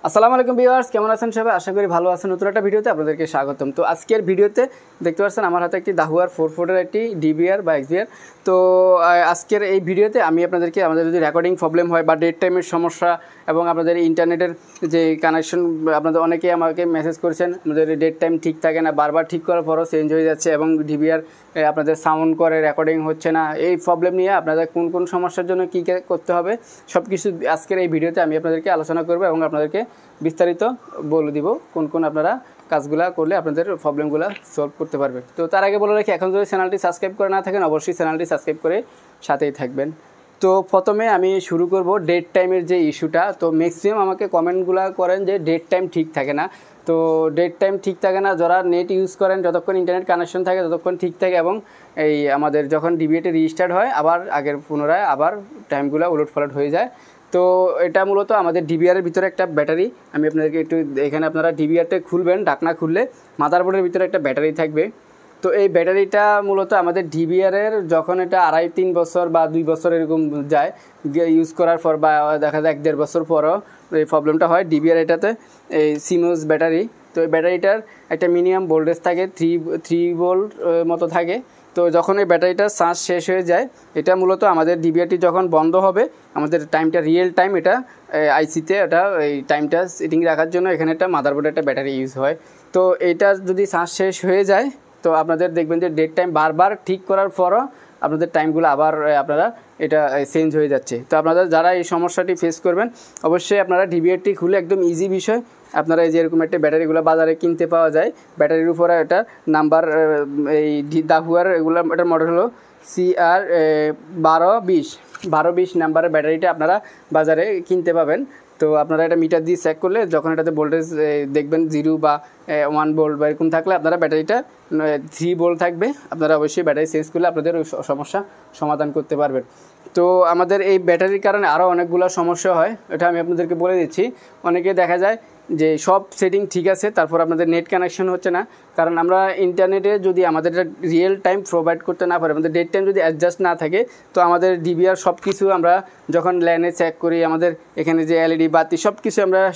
আসসালামু আলাইকুম ভিউয়ার্স, কেমন আছেন সবাই? আশা করি ভালো আছেন। নতুন একটা ভিডিওতে আপনাদেরকে স্বাগতম। তো আজকের ভিডিওতে দেখতে পাচ্ছেন আমার হাতে একটি দাহুয়ার 4 একটি ডিভিআর বা এক্সভিআর। তো আজকের এই ভিডিওতে আমি আপনাদেরকে আমাদের যদি রেকর্ডিং প্রবলেম হয় বা ডেট টাইমের সমস্যা এবং আপনাদের ইন্টারনেটের যে কানেকশন, আপনাদের অনেকেই আমাকে মেসেজ করেছেন আমাদের ডেট টাইম ঠিক থাকে না, বারবার ঠিক করার পরও চেঞ্জ হয়ে যাচ্ছে এবং ডিভিআর আপনাদের সাউন্ড করে রেকর্ডিং হচ্ছে না। এই প্রবলেম নিয়ে আপনাদের কোন কোন সমস্যার জন্য কী করতে হবে সব কিছু আজকের এই ভিডিওতে আমি আপনাদেরকে আলোচনা করব এবং আপনাদেরকে বিস্তারিত বলে দিব কোন কোন আপনারা কাজগুলো করলে আপনাদের প্রবলেমগুলো সলভ করতে পারবে। তো তার আগে বলে রাখি, এখন যদি চ্যানেলটি সাবস্ক্রাইব করে না থাকেন অবশ্যই চ্যানেলটি সাবস্ক্রাইব করে সাথেই থাকবেন। তো প্রথমে আমি শুরু করব ডেট টাইমের যে ইস্যুটা। তো ম্যাক্সিমাম আমাকে কমেন্টগুলো করেন যে ডেট টাইম ঠিক থাকে না। তো ডেট টাইম ঠিক থাকে না, যারা নেট ইউজ করেন যতক্ষণ ইন্টারনেট কানেকশন থাকে ততক্ষণ ঠিক থাকে এবং এই আমাদের যখন ডিভিএটি রিস্টার্ট হয় আবার আগের পুনরায় আবার টাইমগুলো উলটপালট হয়ে যায়। তো এটা মূলত আমাদের ডিভিআরের ভিতরে একটা ব্যাটারি, আমি আপনাদেরকে একটু এখানে আপনারা ডিভিআরটা খুলবেন, ঢাকনা খুললে মাদারবোর্ডের ভিতরে একটা ব্যাটারি থাকবে। তো এই ব্যাটারিটা মূলত আমাদের ডিভিআরের যখন এটা 2.5-3 বছর বা 2 বছর এরকম যায় ইউজ করার পর বা দেখা যায় 1-1.5 বছর পরও এই প্রবলেমটা হয় ডিভিআর এটাতে। এই সিমোস ব্যাটারি, তো এই ব্যাটারিটার একটা মিনিমাম ভোল্টেজ থাকে 3 ভোল্ট মতো থাকে। তো যখন এই ব্যাটারিটার চার্জ শেষ হয়ে যায়, এটা মূলত আমাদের ডিভিআরটি যখন বন্ধ হবে আমাদের টাইমটা রিয়েল টাইম এটা আইসিতে এটা এই টাইমটা সেটিং রাখার জন্য এখানে একটা মাদারবোর্ডে একটা ব্যাটারি ইউজ হয়। তো এইটা যদি চার্জ শেষ হয়ে যায় তো আপনাদের দেখবেন যে ডেট টাইম বারবার ঠিক করার পরও আপনাদের টাইমগুলো আবার আপনারা এটা চেঞ্জ হয়ে যাচ্ছে। তো আপনারা যারা এই সমস্যাটি ফেস করবেন অবশ্যই আপনারা ডিভিআরটি খুলে একদম ইজি বিষয়, আপনারা এই যে এরকম একটা ব্যাটারিগুলো বাজারে কিনতে পাওয়া যায়, ব্যাটারির উপরে এটা নাম্বার এই দাহুয়ার এগুলো এটার মডেল হলো CR 1220 নাম্বারের ব্যাটারিটা আপনারা বাজারে কিনতে পাবেন। তো আপনারা এটা মিটার দিয়ে চেক করলে যখন এটাতে ভোল্টেজ দেখবেন 0 বা 1 ভোল্ট বা এরকম থাকলে আপনারা ব্যাটারিটা 3 ভোল্ট থাকবে, আপনারা অবশ্যই ব্যাটারি চেঞ্জ করলে আপনাদের ওই সমস্যা সমাধান করতে পারবেন। তো আমাদের এই ব্যাটারির কারণে আরও অনেকগুলো সমস্যা হয়, এটা আমি আপনাদেরকে বলে দিচ্ছি। অনেকে দেখা যায় যে সব সেটিং ঠিক আছে তারপর আপনাদের নেট কানেকশন হচ্ছে না, কারণ আমরা ইন্টারনেটে যদি আমাদের রিয়েল টাইম প্রোভাইড করতে না পারি, আমাদের ডেট টাইম যদি অ্যাডজাস্ট না থাকে, তো আমাদের ডিভিআর সব কিছু আমরা যখন ল্যানে চেক করি আমাদের এখানে যে এলইডি বাতি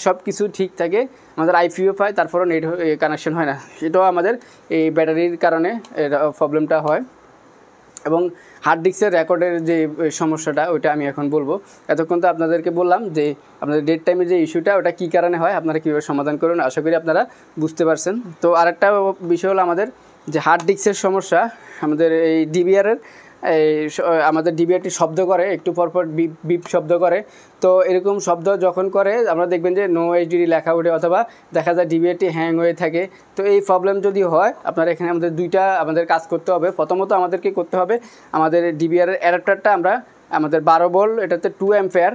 সব কিছু ঠিক থাকে, আমাদের আইপিও পাই, তারপরও নেট কানেকশন হয় না। এটাও আমাদের এই ব্যাটারির কারণে প্রবলেমটা হয়। এবং হার্ড ডিস্কের রেকর্ডের যে সমস্যাটা ওইটা আমি এখন বলবো। এতক্ষণ তো আপনাদেরকে বললাম যে আপনাদের ডেট টাইমের যে ইস্যুটা ওটা কী কারণে হয়, আপনারা কীভাবে সমাধান করুন, আশা করি আপনারা বুঝতে পারছেন। তো আরেকটা বিষয় হলো আমাদের যে হার্ড ডিস্কের সমস্যা। আমাদের এই ডিভিআরের আমাদের ডিভিআরটি শব্দ করে, একটু পরপর বিপ শব্দ করে। তো এরকম শব্দ যখন করে আমরা দেখবেন যে নো HDD লেখা ওঠে অথবা দেখা যায় ডিভিআরটি হ্যাং হয়ে থাকে। তো এই প্রবলেম যদি হয় আপনারা এখানে আমাদের কাজ করতে হবে। প্রথমত আমাদেরকে করতে হবে আমাদের ডিভিআরের অ্যাডাপ্টারটা আমাদের 12 ভোল্ট, এটাতে 2 অ্যাম্পিয়ার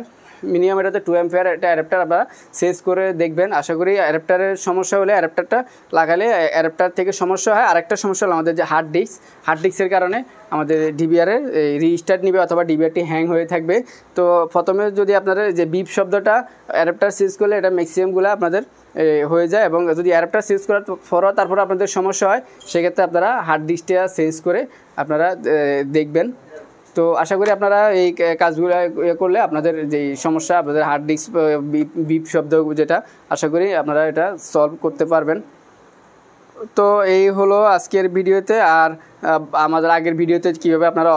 মিনিমাম, এটাতে 2 অ্যাম্পিয়ার একটা অ্যাডাপ্টার আপনারা চেঞ্জ করে দেখবেন। আশা করি অ্যাডাপ্টারের সমস্যা হলে অ্যাডাপ্টারটা লাগালে অ্যাডাপ্টার থেকে সমস্যা হয়। আরেকটা সমস্যা হলো আমাদের যে হার্ড ডিস্কের কারণে আমাদের ডিভিআরের রিস্টার্ট নেবে অথবা ডিভিআরটি হ্যাং হয়ে থাকবে। তো প্রথমে যদি আপনারা যে বিপ শব্দটা অ্যাডাপ্টার চেঞ্জ করলে এটা ম্যাক্সিমামগুলো আপনাদের হয়ে যায়, এবং যদি অ্যাডাপ্টার চেঞ্জ করার পরও তারপর আপনাদের সমস্যা হয় সেক্ষেত্রে আপনারা হার্ড ডিস্কটা চেঞ্জ করে আপনারা দেখবেন। তো আশা করি আপনারা এই কাজগুলো করলে আপনাদের যেই সমস্যা আপনাদের হার্ড ডিস্ক বিপ শব্দ যেটা, আশা করি আপনারা এটা সলভ করতে পারবেন। তো এই হলো আজকের ভিডিওতে। আর আমাদের আগের ভিডিওতে কীভাবে আপনারা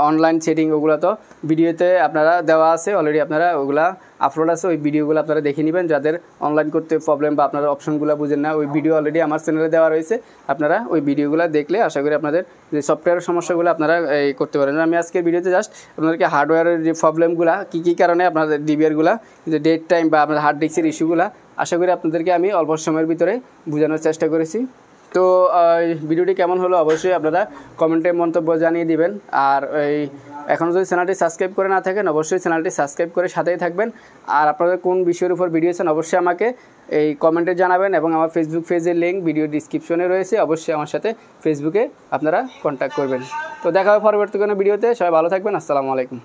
অনলাইন সেটিং ওগুলো তো ভিডিওতে আপনারা দেওয়া আছে অলরেডি, আপনারা ওগুলা আপলোড আছে, ওই ভিডিওগুলো আপনারা দেখে নেবেন। যাদের অনলাইন করতে প্রবলেম বা আপনারা অপশনগুলো বুঝেন না, ওই ভিডিও অলরেডি আমার চ্যানেলে দেওয়া রয়েছে, আপনারা ওই ভিডিওগুলো দেখলে আশা করি আপনাদের যে সফটওয়্যারের সমস্যাগুলো আপনারা করতে পারেন। আমি আজকের ভিডিওতে জাস্ট আপনাদেরকে হার্ডওয়্যারের যে প্রবলেমগুলো কী কারণে আপনাদের ডিভিআরগুলো যে ডেট টাইম বা আপনাদের হার্ড ডিস্কের ইস্যুগুলো আশা করি আপনাদেরকে আমি অল্প সময়ের ভিতরে বোঝানোর চেষ্টা করেছি। তো ভিডিওটি কেমন হলো অবশ্যই আপনারা কমেন্টে মন্তব্য জানিয়ে দিবেন। আর এখনও যদি চ্যানেলটি সাবস্ক্রাইব করে না থাকেন অবশ্যই চ্যানেলটি সাবস্ক্রাইব করে সাথেই থাকবেন। আর আপনাদের কোন বিষয়ের উপর ভিডিও চান অবশ্যই আমাকে এই কমেন্টে জানাবেন, এবং আমার ফেসবুক পেজের লিঙ্ক ভিডিও ডিসক্রিপশনে রয়েছে, অবশ্যই আমার সাথে ফেসবুকে আপনারা কন্ট্যাক্ট করবেন। তো দেখা হবে পরবর্তী কোনো ভিডিওতে। সবাই ভালো থাকবেন। আসসালামু আলাইকুম।